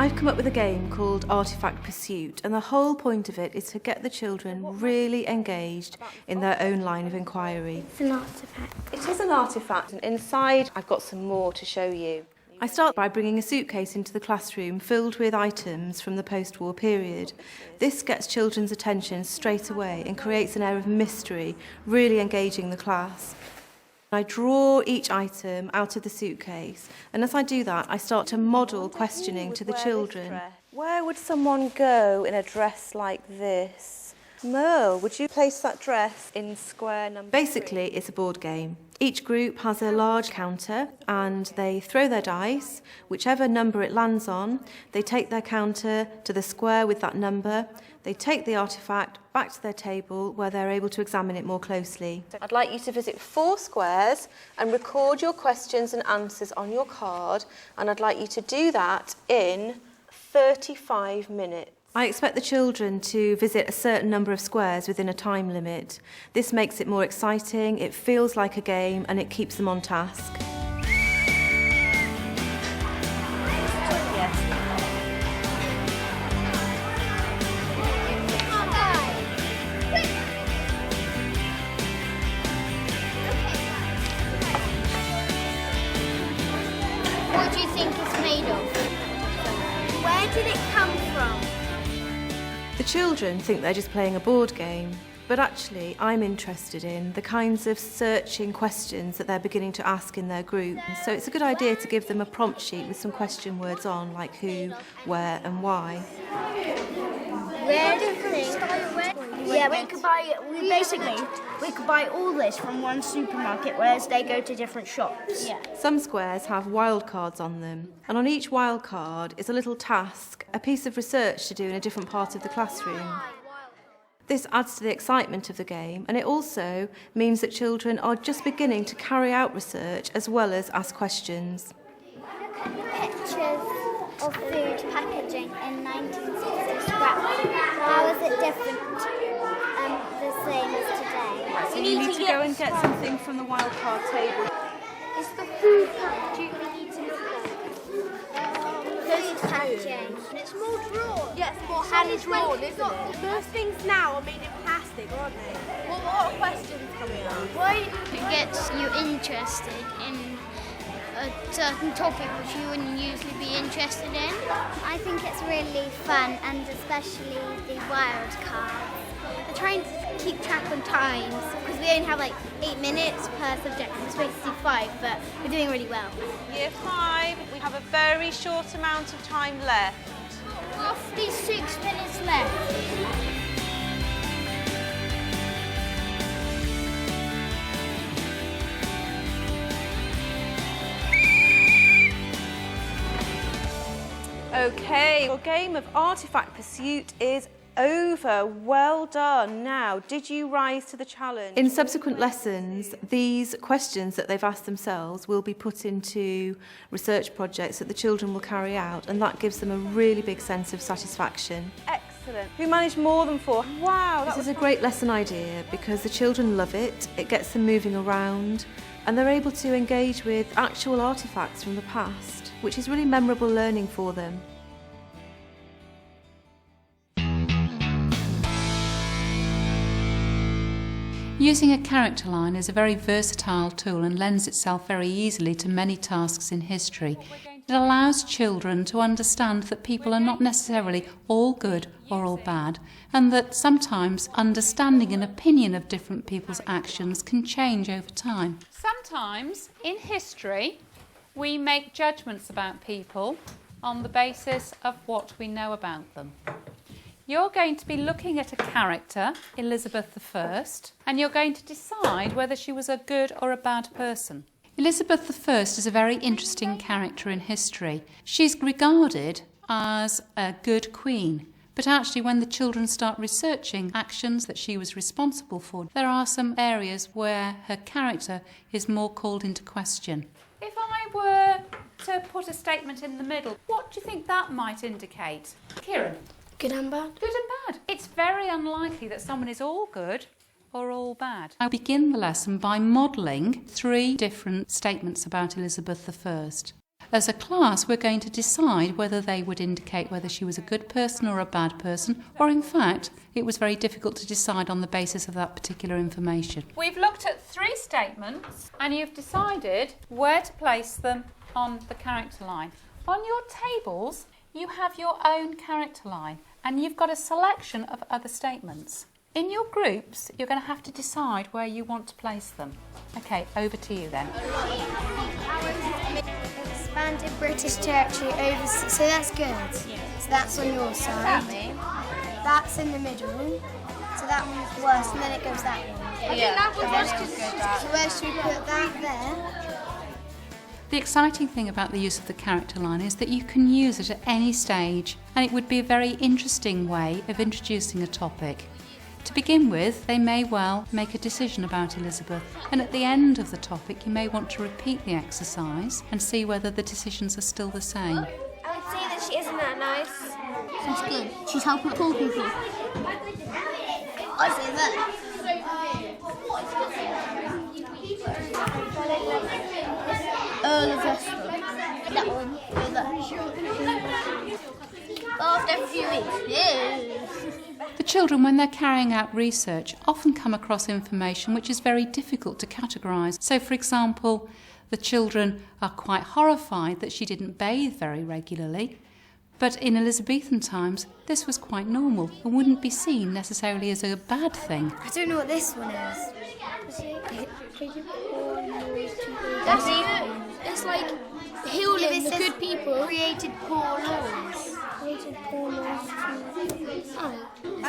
I've come up with a game called Artifact Pursuit, and the whole point of it is to get the children really engaged in their own line of inquiry. It's an artifact. It is an artifact, and inside I've got some more to show you. I start by bringing a suitcase into the classroom filled with items from the post-war period. This gets children's attention straight away and creates an air of mystery, really engaging the class. I draw each item out of the suitcase, and as I do that, I start to model questioning to the children. Where would someone go in a dress like this? Merle, would you place that dress in square number 3? Basically, it's a board game. Each group has a large counter and they throw their dice. Whichever number it lands on, they take their counter to the square with that number. They take the artefact back to their table where they're able to examine it more closely. I'd like you to visit 4 squares and record your questions and answers on your card, and I'd like you to do that in 35 minutes. I expect the children to visit a certain number of squares within a time limit. This makes it more exciting, it feels like a game, and it keeps them on task. What do you think it's made of? Where did it come from? The children think they're just playing a board game, but actually I'm interested in the kinds of searching questions that they're beginning to ask in their group. So it's a good idea to give them a prompt sheet with some question words on, like who, where and why. Where do you think? Yeah, we could buy all this from one supermarket, whereas they go to different shops. Yeah. Some squares have wildcards on them, and on each wildcard is a little task, a piece of research to do in a different part of the classroom. This adds to the excitement of the game, and it also means that children are just beginning to carry out research as well as ask questions. Look at the pictures of food packaging in 1960 scraps. How is it different, the same as today? So you need to go and get something from the wildcard table. Is the food packaging we need to look at? Food packaging. It's more drawn. Yeah, it's more hand-drawn, isn't it? Most things now are made in plastic, aren't they? Well, what are questions coming up? It gets you interested in a certain topic which you wouldn't usually be interested in. I think it's really fun, and especially the wild cards. We're trying to keep track on times because we only have like 8 minutes per subject. We're supposed to do 5, but we're doing really well. Year 5, we have a very short amount of time left. Roughly 6 minutes left. Okay, your game of Artifact Pursuit is over. Well done. Now, did you rise to the challenge? In subsequent lessons, these questions that they've asked themselves will be put into research projects that the children will carry out, and that gives them a really big sense of satisfaction. Excellent. Who managed more than 4? Wow, this is a great lesson idea because the children love it, it gets them moving around, and they're able to engage with actual artefacts from the past, which is really memorable learning for them. Using a character line is a very versatile tool and lends itself very easily to many tasks in history. It allows children to understand that people are not necessarily all good or all bad, and that sometimes understanding and opinion of different people's actions can change over time. Sometimes in history we make judgments about people on the basis of what we know about them. You're going to be looking at a character, Elizabeth I, and you're going to decide whether she was a good or a bad person. Elizabeth I is a very interesting character in history. She's regarded as a good queen, but actually when the children start researching actions that she was responsible for, there are some areas where her character is more called into question. If I were to put a statement in the middle, what do you think that might indicate? Kieran? Good and bad. Good and bad. It's very unlikely that someone is all good or all bad. I begin the lesson by modelling 3 different statements about Elizabeth I. As a class, we're going to decide whether they would indicate whether she was a good person or a bad person, or in fact, it was very difficult to decide on the basis of that particular information. We've looked at 3 statements and you've decided where to place them on the character line. On your tables, you have your own character line and you've got a selection of other statements. In your groups, you're going to have to decide where you want to place them. Okay, over to you then. Expanded British territory overseas. So that's good. So that's on your side. That's in the middle. So that one's worse, and then it goes that way. So where should we put that there? The exciting thing about the use of the character line is that you can use it at any stage, and it would be a very interesting way of introducing a topic. To begin with, they may well make a decision about Elizabeth, and at the end of the topic you may want to repeat the exercise and see whether the decisions are still the same. I would say that she isn't that nice. She's good. She's helping poor people. I say that. Earl of Leicester. That one. After a few weeks. Yeah. The children, when they're carrying out research, often come across information which is very difficult to categorise. So, for example, the children are quite horrified that she didn't bathe very regularly, but in Elizabethan times this was quite normal and wouldn't be seen necessarily as a bad thing. I don't know what this one is. That's it. It's like healing the good people. Created poor laws.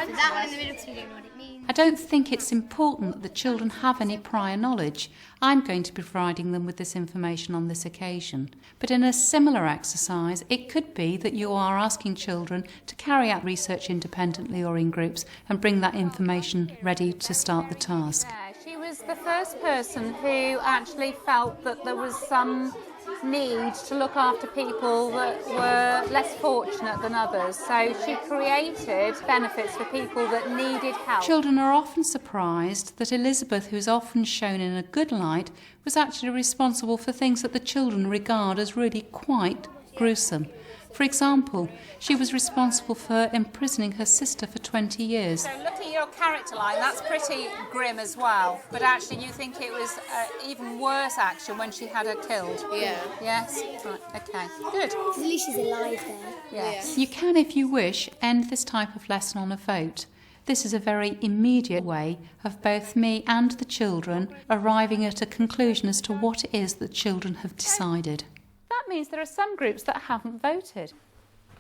That one in the middle, so you don't know what it means. I don't think it's important that the children have any prior knowledge. I'm going to be providing them with this information on this occasion. But in a similar exercise, it could be that you are asking children to carry out research independently or in groups and bring that information ready to start the task. Yeah, she was the first person who actually felt that there was some need to look after people that were less fortunate than others. So she created benefits for people that needed help. Children are often surprised that Elizabeth, who is often shown in a good light, was actually responsible for things that the children regard as really quite gruesome. For example, she was responsible for imprisoning her sister for 20 years. So looking at your character line, that's pretty grim as well. But actually you think it was even worse action when she had her killed? Yeah. Yes? Right, okay. Good. At least she's alive there. Yes. You can, if you wish, end this type of lesson on a vote. This is a very immediate way of both me and the children arriving at a conclusion as to what it is that children have decided. That means there are some groups that haven't voted.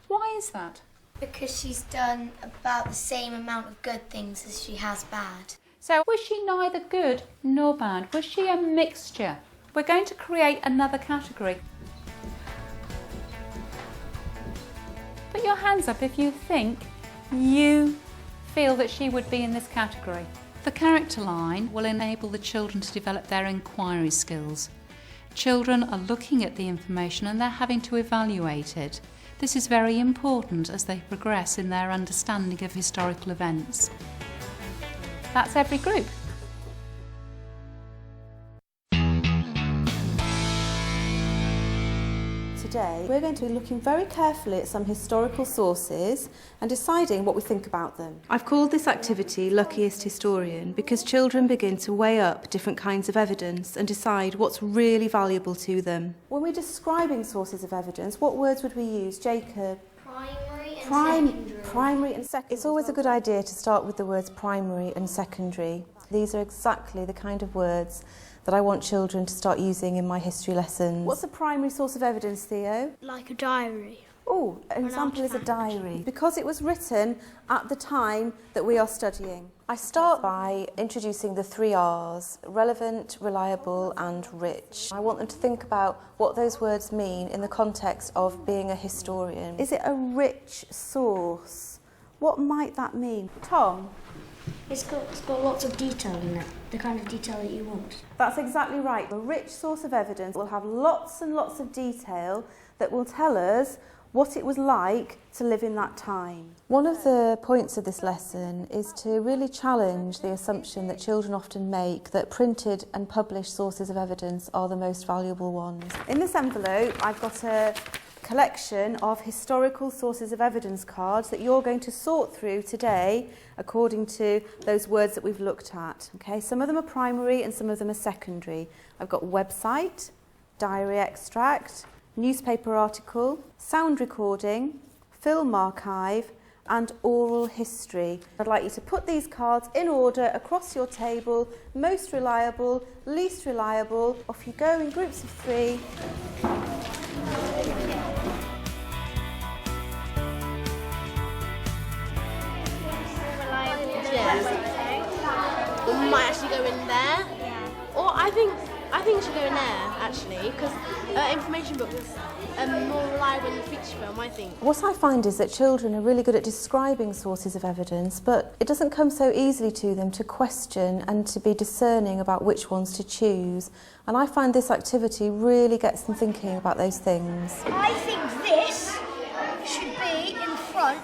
Why is that? Because she's done about the same amount of good things as she has bad. So was she neither good nor bad? Was she a mixture? We're going to create another category. Put your hands up if you think you feel that she would be in this category. The character line will enable the children to develop their inquiry skills. Children are looking at the information and they're having to evaluate it. This is very important as they progress in their understanding of historical events. That's every group. Today we're going to be looking very carefully at some historical sources and deciding what we think about them. I've called this activity Luckiest Historian because children begin to weigh up different kinds of evidence and decide what's really valuable to them. When we're describing sources of evidence, what words would we use, Jacob? Primary and secondary. It's always a good idea to start with the words primary and secondary. These are exactly the kind of words that I want children to start using in my history lessons. What's a primary source of evidence, Theo? Like a diary. Oh, an example is a diary. Because it was written at the time that we are studying. I start by introducing the 3 R's, relevant, reliable and rich. I want them to think about what those words mean in the context of being a historian. Is it a rich source? What might that mean? Tom? It's got lots of detail in it, the kind of detail that you want. That's exactly right. A rich source of evidence will have lots and lots of detail that will tell us what it was like to live in that time. One of the points of this lesson is to really challenge the assumption that children often make that printed and published sources of evidence are the most valuable ones. In this envelope, I've got a collection of historical sources of evidence cards that you're going to sort through today according to those words that we've looked at. Okay, some of them are primary and some of them are secondary. I've got website, diary extract, newspaper article, sound recording, film archive and oral history. I'd like you to put these cards in order across your table, most reliable, least reliable. Off you go in groups of 3. We might actually go in there. Or I think it should go in there actually, because information book is more reliable than the feature film, I think. What I find is that children are really good at describing sources of evidence, but it doesn't come so easily to them to question and to be discerning about which ones to choose. And I find this activity really gets them thinking about those things. I think this should be in front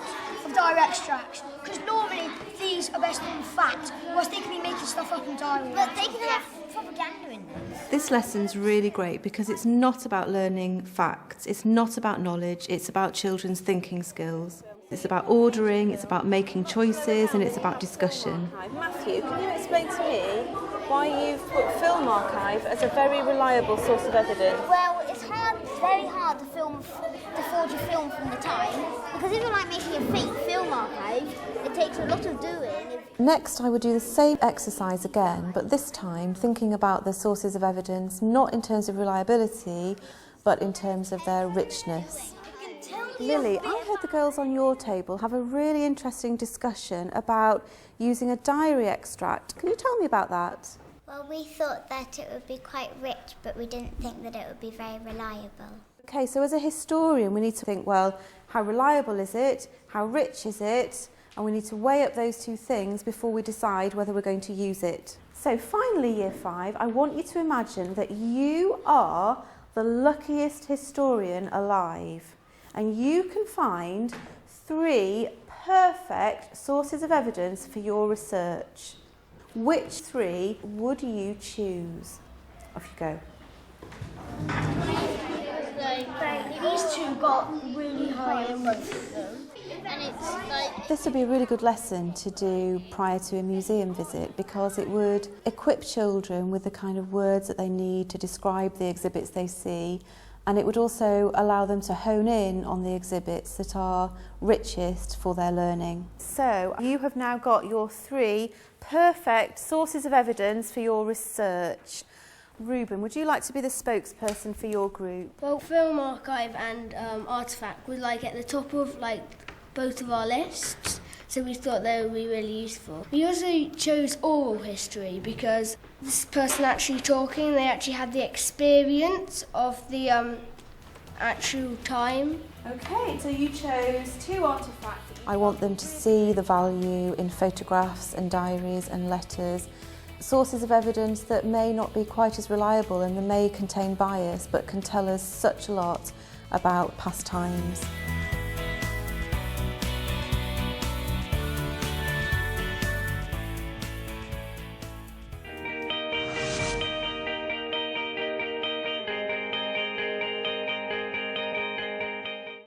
of diary extracts, because normally these are best known facts, whilst they can be making stuff up in diary. But they can have propaganda in them. This lesson's really great because it's not about learning facts, it's not about knowledge, it's about children's thinking skills. It's about ordering, it's about making choices and it's about discussion. Matthew, can you explain to me why you've put film archive as a very reliable source of evidence? Well, it's very hard to forge a film from the time, because if you're like making a fake film archive, it takes a lot of doing. Next, I would do the same exercise again, but this time thinking about the sources of evidence, not in terms of reliability, but in terms of their richness. Lily, I heard the girls on your table have a really interesting discussion about using a diary extract. Can you tell me about that? Well, we thought that it would be quite rich, but we didn't think that it would be very reliable. Okay, so as a historian, we need to think, well, how reliable is it? How rich is it? And we need to weigh up those two things before we decide whether we're going to use it. So finally, Year 5, I want you to imagine that you are the luckiest historian alive. And you can find 3 perfect sources of evidence for your research. Which 3 would you choose? Off you go. These 2 got really high in both of them. And it's like... This would be a really good lesson to do prior to a museum visit because it would equip children with the kind of words that they need to describe the exhibits they see, and it would also allow them to hone in on the exhibits that are richest for their learning. So you have now got your 3 perfect sources of evidence for your research. Ruben, would you like to be the spokesperson for your group? Well, film archive and artefact was like at the top of both of our lists, so we thought they would be really useful. We also chose oral history because this person actually talking, they actually had the experience of the actual time. Okay, so you chose 2 artefacts. I want them to see the value in photographs and diaries and letters, sources of evidence that may not be quite as reliable and that may contain bias but can tell us such a lot about past times.